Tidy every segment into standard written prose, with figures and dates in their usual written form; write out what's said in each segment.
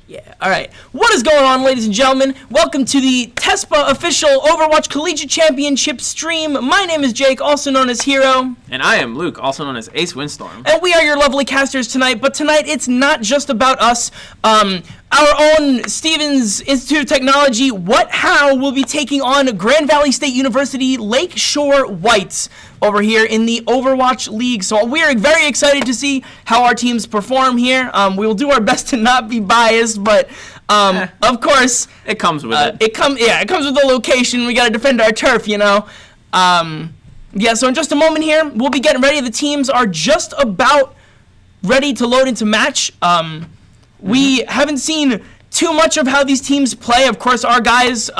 Yeah, alright. What is going on, ladies and gentlemen? Welcome to the Tespa official Overwatch Collegiate Championship stream. My name is Jake, also known as Hero. And I am Luke, also known as Ace Windstorm. And we are your lovely casters tonight, but tonight it's not just about us. Our own Stevens Institute of Technology, Howe, will be taking on Grand Valley State University Lakeshore Whites over here in the Overwatch League. So we are very excited to see how our teams perform here. We will do our best to not be biased, but of course it comes with it. It comes with the location. We got to defend our turf, you know. Yeah, so in just a moment here, we'll be getting ready. The teams are just about ready to load into match. We haven't seen too much of how these teams play. Of course, our guys,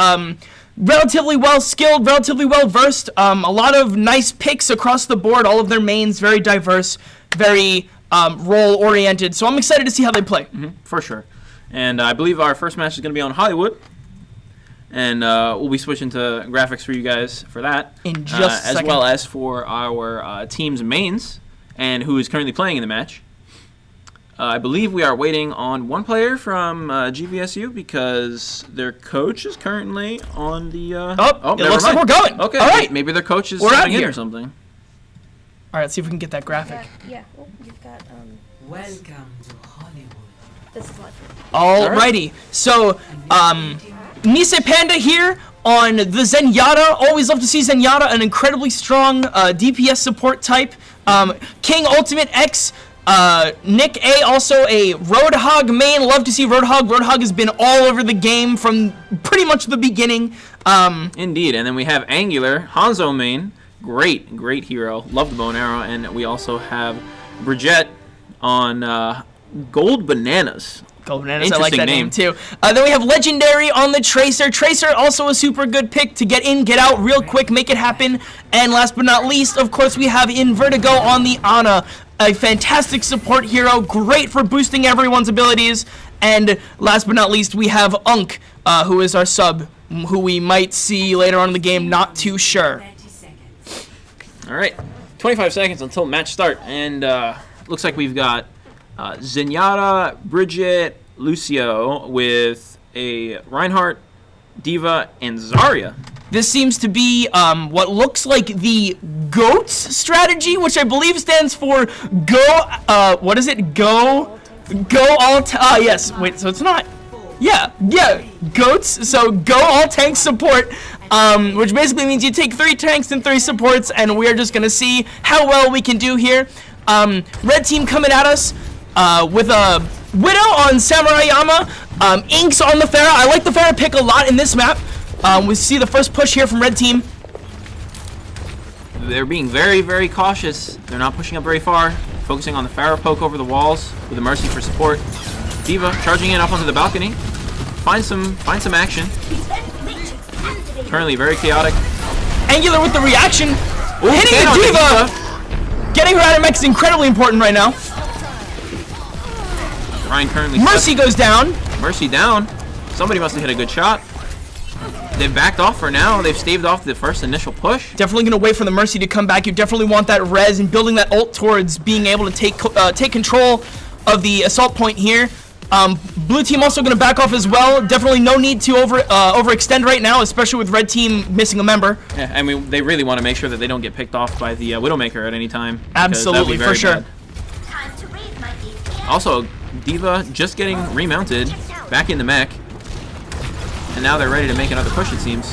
relatively well skilled, relatively well versed. A lot of nice picks across the board. All of their mains very diverse, very role oriented. So I'm excited to see how they play. For sure. And I believe our first match is going to be on Hollywood. And we'll be switching to graphics for you guys for that. In just a second. As well as for our team's mains and who is currently playing in the match. I believe we are waiting on one player from GVSU because their coach is currently on the... it looks like we're going. Okay, all right. Maybe their coach is coming in or something. All right, let's see if we can get that graphic. Yeah. Oh, you've got, Welcome to Hollywood. This is live. Alrighty. So, Nise Panda here on the Zenyatta. Always love to see Zenyatta, an incredibly strong DPS support type. King Ultimate X... Nick A, also a Roadhog main. Love to see Roadhog. Roadhog has been all over the game from pretty much the beginning. Indeed, and then we have Angular, Hanzo main. Great hero. Love the bow and arrow. And we also have Brigitte on Gold Bananas. Gold Bananas, I like that name too. Then we have Legendary on the Tracer. Tracer, also a super good pick to get in, get out real quick, make it happen. And last but not least, of course, we have in Vertigo on the Ana. A fantastic support hero, great for boosting everyone's abilities. And last but not least, we have Unk, who is our sub, who we might see later on in the game, not too sure. All right, 25 seconds until match start. And looks like we've got Zenyatta, Bridget, Lucio with a Reinhardt, D.Va, and Zarya. This seems to be what looks like the GOATS strategy, which I believe stands for what is it? Go all, yes, wait, so it's not, yeah, GOATS, so go all tank support, which basically means you take 3 tanks and 3 supports, and we're just going to see how well we can do here. Red team coming at us with a Widow on Samurai Yama, Inks on the Pharah. I like the Pharah pick a lot in this map. We see the first push here from Red Team. They're being very cautious. They're not pushing up very far. Focusing on the Pharah poke over the walls with a Mercy for support. D.Va charging in up onto the balcony. Find some action. Currently very chaotic. Angular with the reaction. Ooh, hitting the D.Va. Getting her out of mech is incredibly important right now. Ryan currently... Mercy goes down. Mercy down. Somebody must have hit a good shot. They've backed off for now. They've staved off the first initial push. Definitely going to wait for the Mercy to come back. You definitely want that res and building that ult towards being able to take control of the assault point here. Blue team also going to back off as well. Definitely no need to overextend right now, especially with Red team missing a member. Yeah, I mean, they really want to make sure that they don't get picked off by the Widowmaker at any time. Absolutely, for sure. Also, D.Va just getting remounted back in the mech. And now they're ready to make another push, it seems.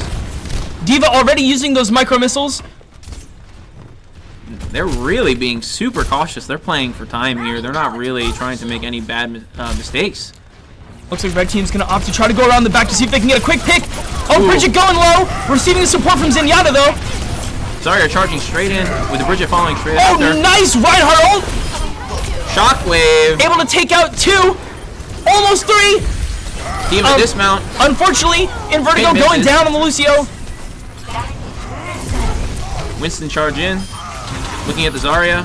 D.Va already using those micro missiles. They're really being super cautious. They're playing for time here. They're not really trying to make any bad mistakes. Looks like Red Team's going to opt to try to go around the back to see if they can get a quick pick. Oh, Bridget going low. Receiving the support from Zenyatta, though. Zarya charging straight in with the Bridget following straight after. Oh, nice Reinhardt ult. Shockwave. Able to take out 2. Almost 3. D.Va dismount. Unfortunately, in Vertigo going down on the Lucio. Winston charge in. Looking at the Zarya.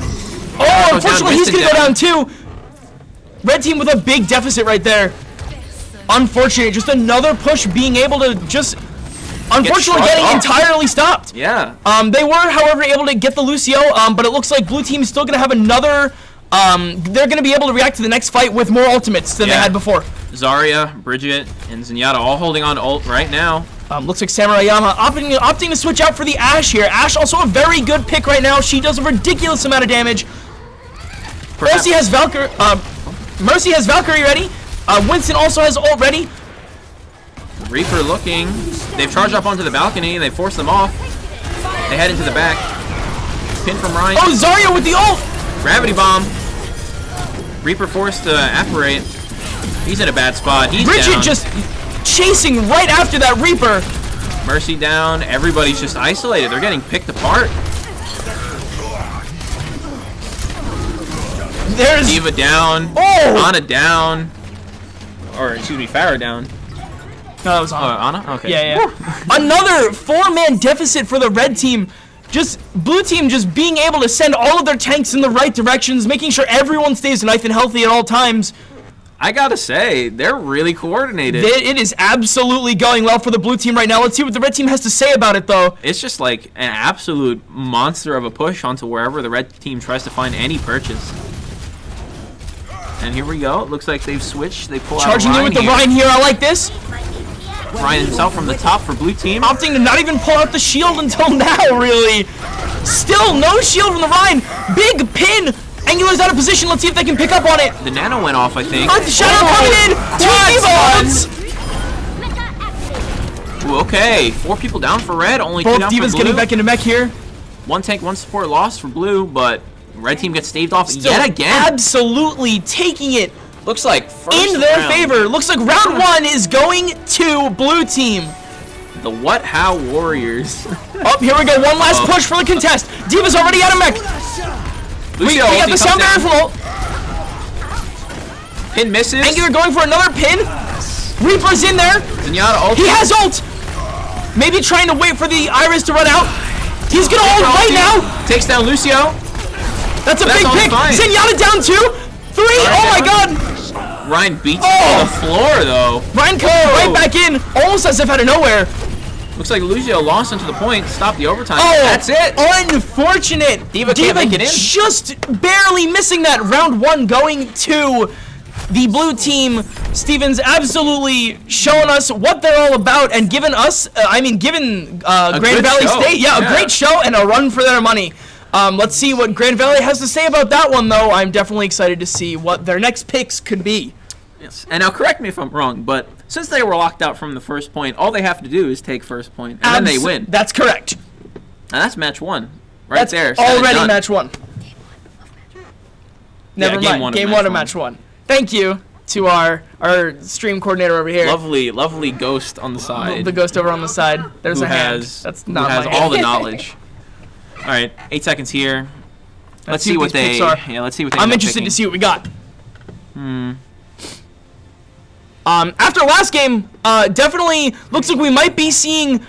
Oh, unfortunately, he's going to go down too. Red team with a big deficit right there. Unfortunate. Just another push being able to just... Unfortunately, getting entirely stopped. Yeah. They were, however, able to get the Lucio, but it looks like blue team is still going to have another they're going to be able to react to the next fight with more ultimates than they had before. Zarya, Bridget, and Zenyatta all holding on to ult right now. Looks like Samurai Yama opting to switch out for the Ashe here. Ashe also a very good pick right now. She does a ridiculous amount of damage. Mercy has Valkyrie ready. Winston also has ult ready. Reaper looking. They've charged up onto the balcony. They force them off. They head into the back. Pin from Ryan. Oh, Zarya with the ult. Gravity bomb. Reaper forced to apparate. He's in a bad spot. He's Bridget down. just chasing right after that Reaper. Mercy down. Everybody's just isolated. They're getting picked apart. There's Diva down. Oh! Ana down. Or, excuse me, Farah down. No, that was Ana. Ana? Okay. Yeah. Another 4-man deficit for the red team. Just blue team just being able to send all of their tanks in the right directions, making sure everyone stays nice and healthy at all times. I gotta say, they're really coordinated. It is absolutely going well for the blue team right now. Let's see what the red team has to say about it, though. It's just like an absolute monster of a push onto wherever the red team tries to find any purchase. And here we go. It looks like they've switched. They pull Charging out in with the Ryan here. I like this. Ryan himself from the top for blue team. Opting to not even pull out the shield until now, really. Still no shield from the Ryan. Big pin. Angular's out of position. Let's see if they can pick up on it. The nano went off, I think. Earth Shadow coming in. 2 Divas. Ooh, okay. 4 people down for red. Only 2 Both down Divas for blue. getting back into mech here. 1 tank, 1 support lost for blue, but red team gets staved off Still yet again. absolutely taking it Looks like first in their round. favor. Looks like round 1 is going to blue team. The what how warriors. Oh, here we go. One last push for the contest. Diva's already out of mech. We Lucio got the sound barrier from ult. Pin misses. Angular going for another pin. Reaper's in there. Zenyatta ult. He has ult. Maybe trying to wait for the Iris to run out. He's gonna ult right now. Takes down Lucio. That's a big all pick. fine. Zenyatta down 2. 3. Oh my god. Ryan beats him to the floor though. Ryan coming right back in, almost as if out of nowhere. Looks like Lucio lost into the point. Stop the overtime. Oh, That's it. Unfortunate. Diva can't make it in. Just barely missing that. Round 1 going to the blue team. Steven's absolutely showing us what they're all about and giving us, giving Grand Valley show. State, a great show and a run for their money. Let's see what Grand Valley has to say about that one, though. I'm definitely excited to see what their next picks could be. Yes. And now correct me if I'm wrong, but since they were locked out from the first point, all they have to do is take first point, and then they win. That's correct. And that's match 1. Right That's there. said and already done. match 1. Never mind. Game 1 of match 1. Thank you to our stream coordinator over here. Lovely ghost on the side. The ghost over on the side. There's who a hand. has, That's not who has my all hand. the knowledge. All right, 8 seconds here. Let's see what these they. picks are. Yeah, let's see what they. I'm end up interested picking. to see what we got. After last game, definitely looks like we might be seeing,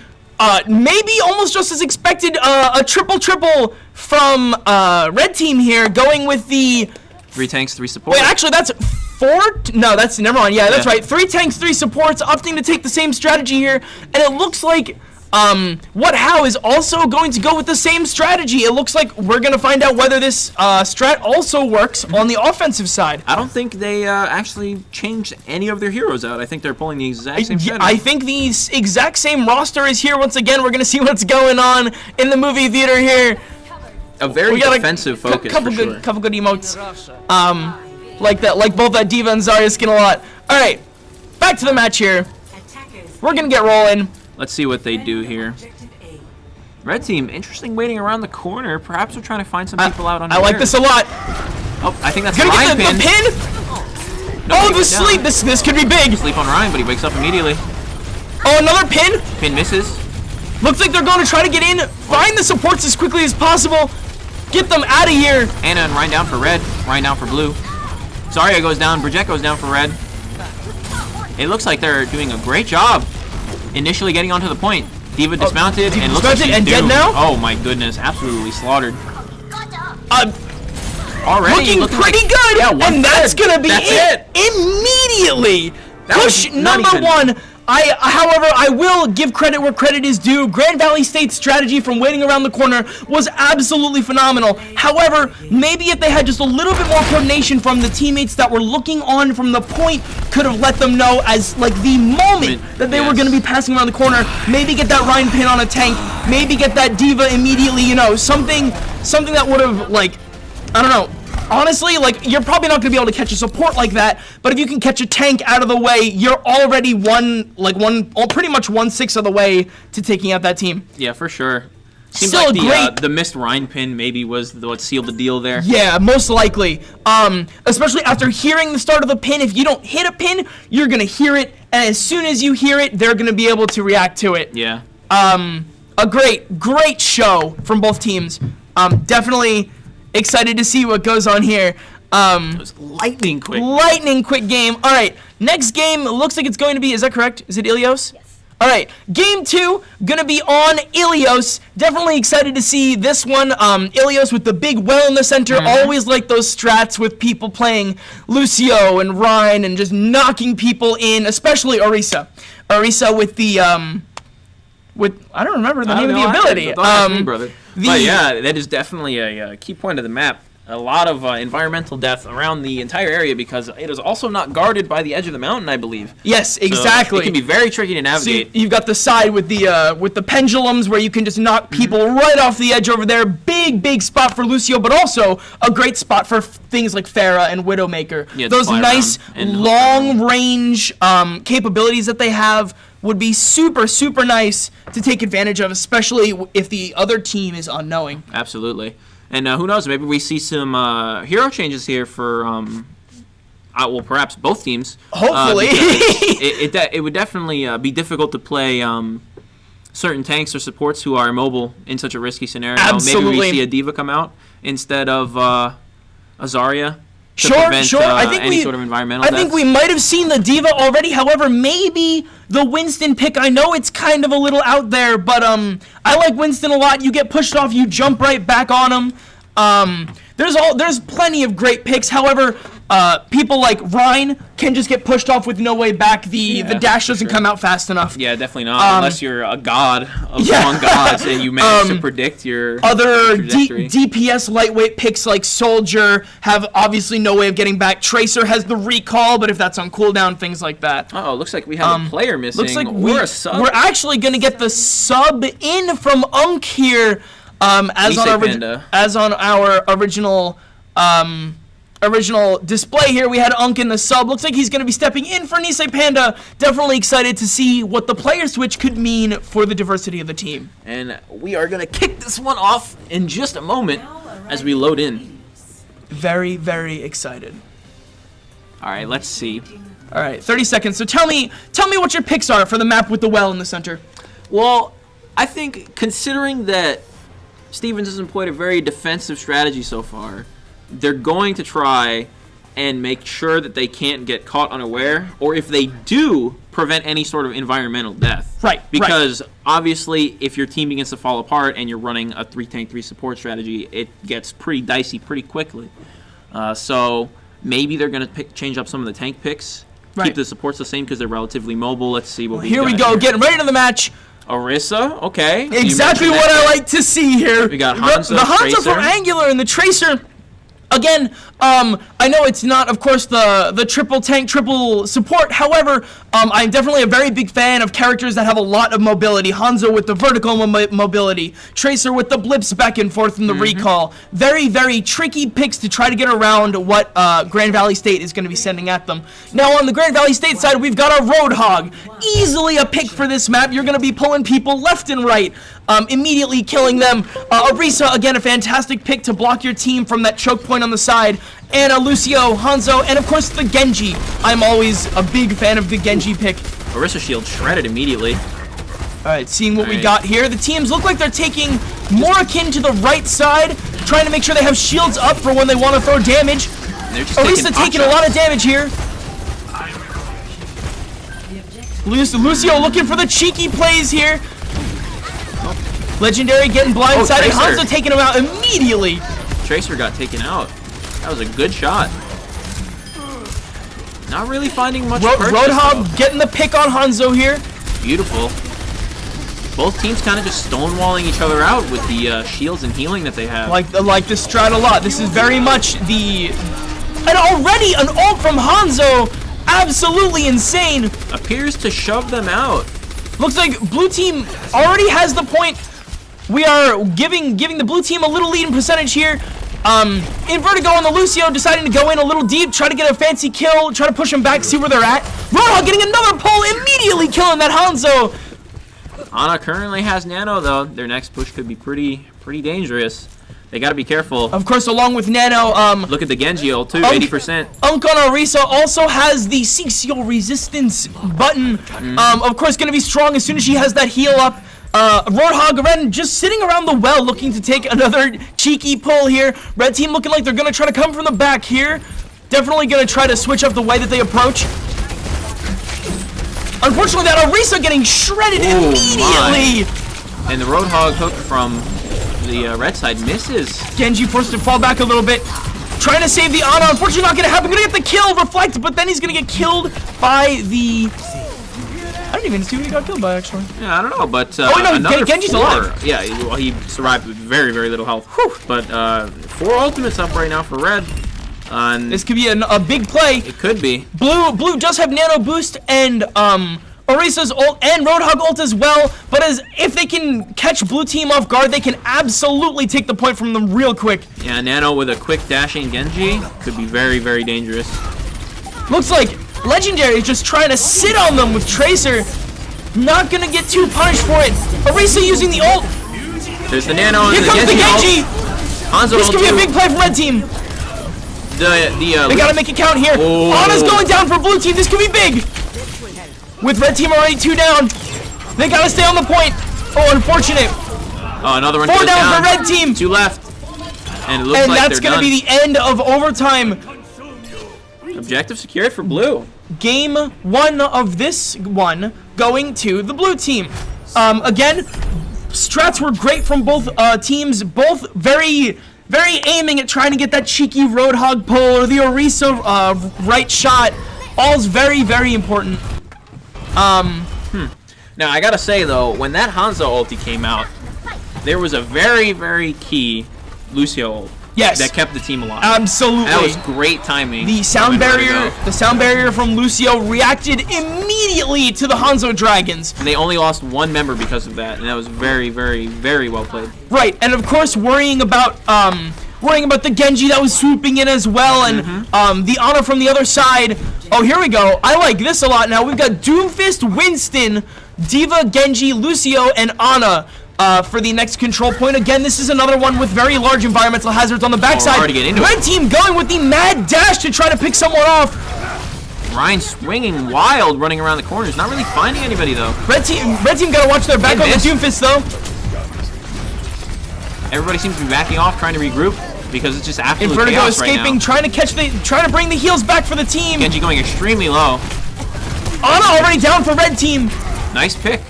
maybe almost just as expected, a triple from red team here, going with the. 3 tanks, 3 support. Wait, actually, that's 4. No, that's never mind. Yeah, that's Yeah. right. 3 tanks, 3 supports, opting to take the same strategy here, and it looks like. What Howe is also going to go with the same strategy. It looks like we're going to find out whether this strat also works on the offensive side. I don't think they actually changed any of their heroes out. I think they're pulling the exact same strategy. I think the exact same roster is here once again. We're going to see what's going on in the movie theater here. A very We got defensive focus couple for good, sure. couple good emotes. Like that, like both that Diva and Zarya skin a lot. All right, back to the match here. We're going to get rolling. Let's see what they do here. Red team, interesting waiting around the corner. Perhaps they're trying to find some people out on I like this a lot. Oh, I think that's Gonna Ryan get the pin. pin. Nobody Oh, the goes down. sleep. This could be big. Sleep on Ryan, but he wakes up immediately. Oh, another pin. Pin misses. Looks like they're going to try to get in, find the supports as quickly as possible, get them out of here. Anna and Ryan down for red. Ryan down for blue. Zarya goes down. Bridget goes down for red. It looks like they're doing a great job initially getting onto the point. Diva dismounted and looks like she's and dead doomed. now? Oh my goodness, absolutely slaughtered. Already looking pretty like, good, yeah, and that's gonna be That's it. immediately. That Push was not number even- 1 However, I will give credit where credit is due. Grand Valley State's strategy from waiting around the corner was absolutely phenomenal. However, maybe if they had just a little bit more coordination from the teammates that were looking on from the point, could have let them know as like the moment that they were going to be passing around the corner. Maybe get that Ryan pin on a tank. Maybe get that Diva immediately. You know, something that would have, like, I don't know. Honestly, like, you're probably not going to be able to catch a support like that, but if you can catch a tank out of the way, you're already pretty much 1/6 of the way to taking out that team. Yeah, for sure. Seems Still like the missed Rhine pin maybe was what sealed the deal there. Yeah, most likely. Especially after hearing the start of the pin, if you don't hit a pin, you're going to hear it, and as soon as you hear it, they're going to be able to react to it. Yeah. A great show from both teams. Definitely excited to see what goes on here. It was lightning quick game. All right, next game looks like it's going to be, is that correct? Is it Ilios? Yes. All right, game 2 gonna be on Ilios. Definitely excited to see this one. Ilios with the big well in the center. Always like those strats with people playing Lucio and Ryan and just knocking people in, especially Orisa. Orisa with the I don't remember the name of the ability. Brother. But yeah, that is definitely a key point of the map. A lot of environmental death around the entire area because it is also not guarded by the edge of the mountain, I believe. Yes, exactly. So it can be very tricky to navigate. So you've got the side with the pendulums where you can just knock people right off the edge over there. Big spot for Lucio, but also a great spot for things like Pharah and Widowmaker. Yeah, those nice long-range capabilities that they have would be super nice to take advantage of, especially if the other team is unknowing. Absolutely. And who knows, maybe we see some hero changes here for, well, perhaps both teams. Hopefully. It would definitely be difficult to play certain tanks or supports who are immobile in such a risky scenario. Absolutely. Maybe we see a Diva come out instead of a Zarya. Sure. I think any sort of environmental I think we might have seen the Diva already. However, maybe the Winston pick. I know it's kind of a little out there, but I like Winston a lot. You get pushed off, you jump right back on him. There's plenty of great picks. However, people like Ryan can just get pushed off with no way back. The dash doesn't come out fast enough. Yeah, definitely not. Unless you're a god of among gods and you manage to predict your other trajectory. DPS lightweight picks like Soldier have obviously no way of getting back. Tracer has the recall, but if that's on cooldown, things like that. Oh, looks like we have a player missing. Looks like or a sub. We're actually going to get the sub in from Unk here, as on our original display here. We had Unk in the sub. Looks like he's going to be stepping in for Nisei Panda. Definitely excited to see what the player switch could mean for the diversity of the team. And we are going to kick this one off in just a moment as we load in. Very excited. All right, let's see. All right, 30 seconds. So tell me what your picks are for the map with the well in the center. Well, I think considering that Stevens has employed a very defensive strategy so far, they're going to try and make sure that they can't get caught unaware, or if they do, prevent any sort of environmental death. Right. Because obviously, if your team begins to fall apart and you're running a 3-tank 3-support strategy, it gets pretty dicey pretty quickly. So maybe they're going to change up some of the tank picks, keep the supports the same because they're relatively mobile. Let's see what we got. Here we go, getting ready to the match. Orisa, okay. Exactly what I like to see here. We got Hanzo, the Hanzo Tracer. from Angular and the Tracer. Again, I know it's not, of course, the triple tank, triple support. However, I'm definitely a very big fan of characters that have a lot of mobility. Hanzo with the vertical mobility. Tracer with the blips back and forth from the recall. Very tricky picks to try to get around what Grand Valley State is going to be sending at them. Now, on the Grand Valley State side, we've got a Roadhog. Easily a pick for this map. You're going to be pulling people left and right. Immediately killing them. Orisa, again, a fantastic pick to block your team from that choke point on the side. And Lucio, Hanzo, and of course the Genji. I'm always a big fan of the Genji pick. Orisa shield shredded immediately. Alright, seeing what we got here. The teams look like they're taking more akin to the right side, trying to make sure they have shields up for when they want to throw damage. Orisa taking a lot of damage here. Lucio looking for the cheeky plays here. Legendary getting blindsided. Hanzo taking him out immediately. Tracer got taken out. That was a good shot. Not really finding much purchase, Roadhog though. getting the pick on Hanzo here. Beautiful. Both teams kind of just stonewalling each other out with the shields and healing that they have. Like this strat a lot. This is very much the... And already an ult from Hanzo. Absolutely insane. Appears to shove them out. Looks like blue team already has the point. We are giving the blue team a little lead in percentage here. Invertigo on the Lucio deciding to go in a little deep, try to get a fancy kill, try to push them back, see where they're at. Roadhog getting another pull, immediately killing that Hanzo. Ana currently has Nano, though. Their next push could be pretty dangerous. They got to be careful. Of course, along with Nano, Look at the Genji ult, too, 80%. Unk on Orisa also has the CCO resistance button. Of course, going to be strong as soon as she has that heal up. Roadhog Red just sitting around the well looking to take another cheeky pull here. Red team looking like they're going to try to come from the back here. Definitely going to try to switch up the way that they approach. Unfortunately, that Orisa getting shredded immediately. My. And the Roadhog hook from the red side misses. Genji forced to fall back a little bit. Trying to save the Ana. Unfortunately, not going to happen. Going to get the kill, reflect, but then he's going to get killed by the... I don't even see who he got killed by, actually. Yeah, I don't know, but no, Genji's alive. Yeah, well, he survived with very, very little health. Whew. But 4 ultimates up right now for red. This could be a big play. It could be. Blue does have Nano Boost and Orisa's ult and Roadhog ult as well. But if they can catch blue team off guard, they can absolutely take the point from them real quick. Yeah, Nano with a quick dashing Genji could be very, very dangerous. Looks like Legendary is just trying to sit on them with Tracer. Not gonna get too punished for it. Orisa using the ult. There's the Nano and Here the comes Genji. the Genji. Hanzo This ult could be a too. big play for red team. They gotta make it count here. Oh. Ana's going down for blue team. This could be big. With red team already 2 down. They gotta stay on the point. Oh, unfortunate. Oh, another one 4 goes down for red team. 2 left. And it looks And like that's they're gonna done. be the end of overtime. Objective secured for blue. Game 1 of this one going to the blue team. Again, strats were great from both teams. Both very aiming at trying to get that cheeky Roadhog pull or the Orisa right shot. All's very, very important. Now, I gotta say, though, when that Hanzo ulti came out, there was a very, very key Lucio ult. Yes. That kept the team alive. Absolutely. That was great timing. The sound barrier from Lucio reacted immediately to the Hanzo Dragons. And they only lost 1 member because of that, and that was very, very, very well played. Right, and of course worrying about the Genji that was swooping in as well, and the Ana from the other side. Oh, here we go. I like this a lot now. We've got Doomfist, Winston, D.Va, Genji, Lucio, and Ana. For the next control point. Again, this is another one with very large environmental hazards on the backside. Red team going with the mad dash to try to pick someone off. Ryan swinging wild, running around the corners, not really finding anybody though. Red team gotta watch their back on the Doomfist though. Everybody seems to be backing off, trying to regroup because it's just absolute Invertigo chaos right escaping, now. trying to bring the heals back for the team. Genji going extremely low. Ana already down for red team. Nice pick.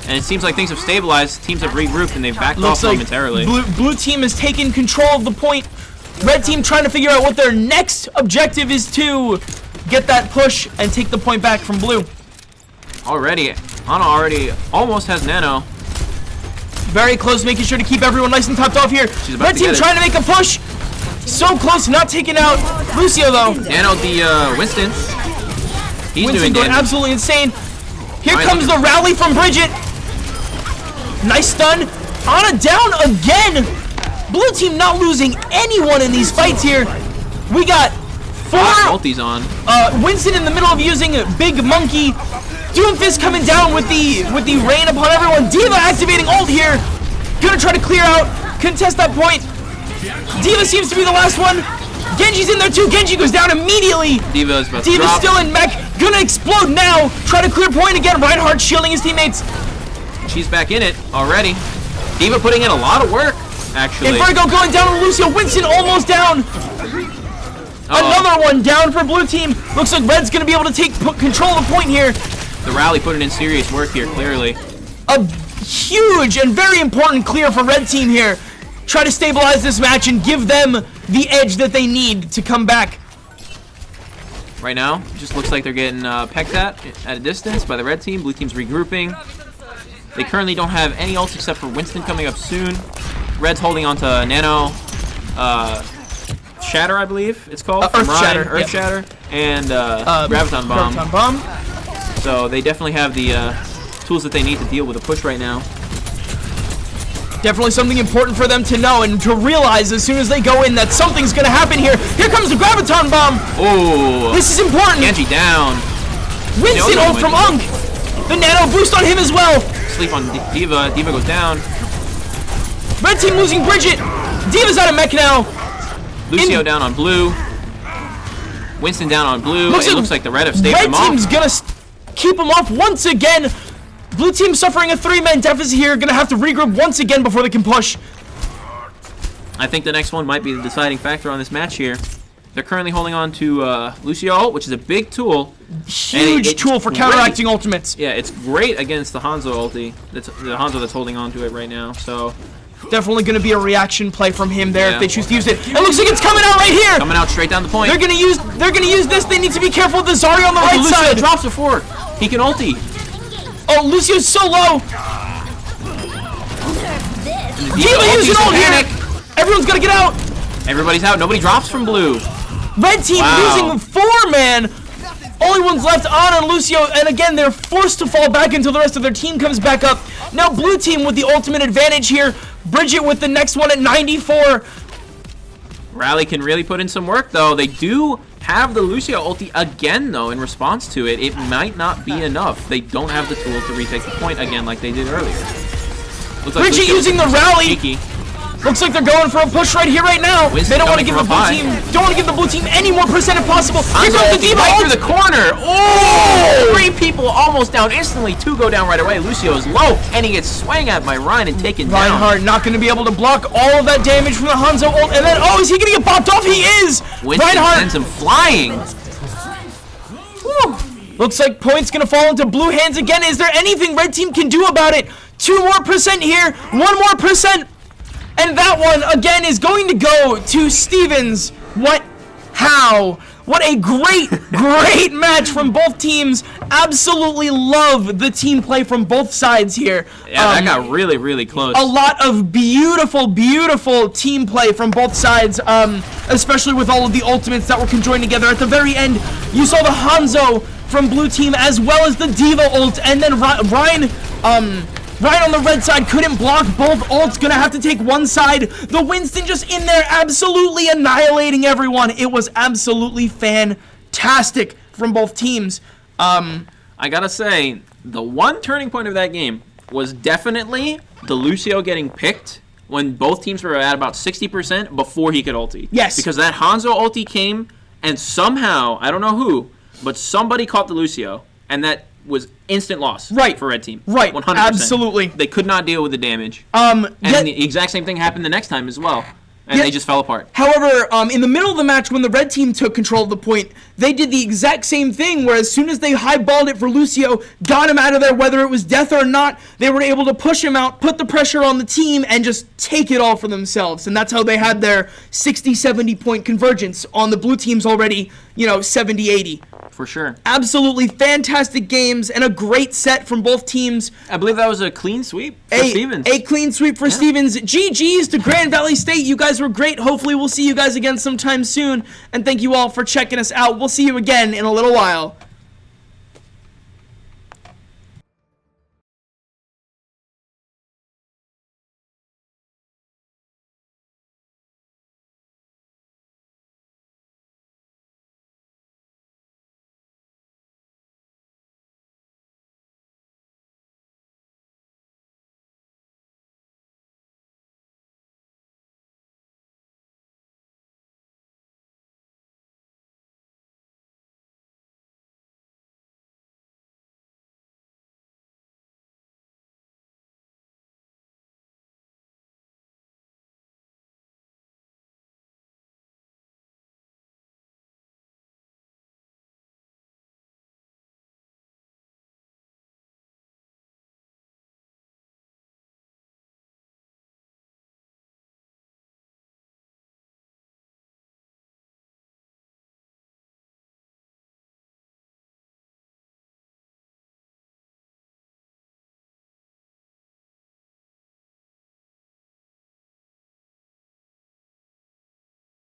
And it seems like things have stabilized. Teams have regrouped and they've backed off momentarily. Blue team has taken control of the point. Red team trying to figure out what their next objective is to get that push and take the point back from blue. Ana already almost has Nano. Very close, making sure to keep everyone nice and topped off here. Red team trying to make a push. So close, not taking out Lucio though. Nano the Winston. He's Winston doing going damage. absolutely insane. Here comes the rally from Bridget. Nice stun. Ana down again. Blue team not losing anyone in these fights here. We got 4 ultis on. Winston in the middle of using Big Monkey. Doomfist coming down with the rain upon everyone. D.Va activating ult here. Gonna try to clear out, contest that point. D.Va seems to be the last one. Genji's in there too. Genji goes down immediately. D.Va's about to D.Va's drop. still in mech. Gonna explode now. Try to clear point again. Reinhardt shielding his teammates. She's back in it already. D.Va putting in a lot of work, actually. Invertigo going down on Lucio. Winston almost down. Another one down for blue team. Looks like red's gonna be able to take control of the point here. The rally putting in serious work here, clearly. A huge and very important clear for red team here. Try to stabilize this match and give them the edge that they need to come back. right now. Just looks like they're getting pecked at a distance by the red team. Blue team's regrouping. They currently don't have any ults except for Winston coming up soon. Red's holding on to Nano. Shatter, I believe it's called. Earth Shatter. Earth Shatter. And Graviton Bomb. Graviton Bomb. So they definitely have the tools that they need to deal with a push right now. Definitely something important for them to know and to realize as soon as they go in that something's going to happen here. Here comes the Graviton Bomb. Oh. This is important. Genji down. Winston ult from Unk. The Nano boost on him as well. Sleep on Diva. Diva goes down. Red team losing Bridget. Diva's out of mech now. Lucio down on blue. Winston down on blue. Looks like the red have stayed them off. Red team's going to keep him off once again. Blue team suffering a 3-man deficit here. Gonna have to regroup once again before they can push. I think the next one might be the deciding factor on this match here. They're currently holding on to Lucio ult, which is a big tool. Huge tool for counteracting ultimates. Yeah, it's great against the Hanzo ulti. That's the Hanzo that's holding on to it right now. So definitely gonna be a reaction play from him there if they choose to use it. It looks like it's coming out right here. Coming out straight down the point. They're gonna use this. They need to be careful of the Zarya on the right Lucio side. drops before he can ulti. Oh, Lucio's so low. Diva using ult here. Everyone's gonna get out. Everybody's out. Nobody drops from blue. Red team losing 4-man. Only one's left on Lucio, and again, they're forced to fall back until the rest of their team comes back up. Now, blue team with the ultimate advantage here. Bridget with the next one at 94. Rally can really put in some work, though. They do have the Lucio ulti again, though, in response to it. It might not be enough. They don't have the tools to retake the point again like they did earlier. Looks like Bridget using the rally. Cheeky. Looks like they're going for a push right here, right now. Winston They don't want to give the blue team any more percent if possible. Here comes the Diva right ult. through the corner. Oh! 3 people almost down instantly. 2 go down right away. Lucio is low, and he gets swung at by Ryan and taken down. Reinhardt not going to be able to block all of that damage from the Hanzo ult. And then, oh, is he going to get bopped off? He is. Winston Reinhardt sends him flying. Whew. Looks like points going to fall into blue hands again. Is there anything red team can do about it? 2 more percent here. 1 more percent. And that one, again, is going to go to Stevens. How? What a great, great match from both teams. Absolutely love the team play from both sides here. Yeah, that got really, really close. A lot of beautiful, beautiful team play from both sides, especially with all of the ultimates that were conjoined together. At the very end, you saw the Hanzo from blue team as well as the Diva ult, and then Ryan on the red side couldn't block both ults, gonna have to take one side. The Winston just in there absolutely annihilating everyone. It was absolutely fantastic from both teams. I gotta say, the one turning point of that game was definitely the Lucio getting picked when both teams were at about 60% before he could ulti. Yes. Because that Hanzo ulti came, and somehow, I don't know who, but somebody caught the Lucio, and that was instant loss for red team. Right. 100%. Absolutely. They could not deal with the damage. And the exact same thing happened the next time as well. And they just fell apart. However, in the middle of the match, when the red team took control of the point, they did the exact same thing, where as soon as they highballed it for Lucio, got him out of there, whether it was death or not, they were able to push him out, put the pressure on the team, and just take it all for themselves. And that's how they had their 60, 70 point convergence on the blue teams already, 70, 80. For sure. Absolutely fantastic games and a great set from both teams. I believe that was a clean sweep for Stevens. A clean sweep for Stevens. GG's to Grand Valley State. You guys were great. Hopefully we'll see you guys again sometime soon. And thank you all for checking us out. We'll see you again in a little while.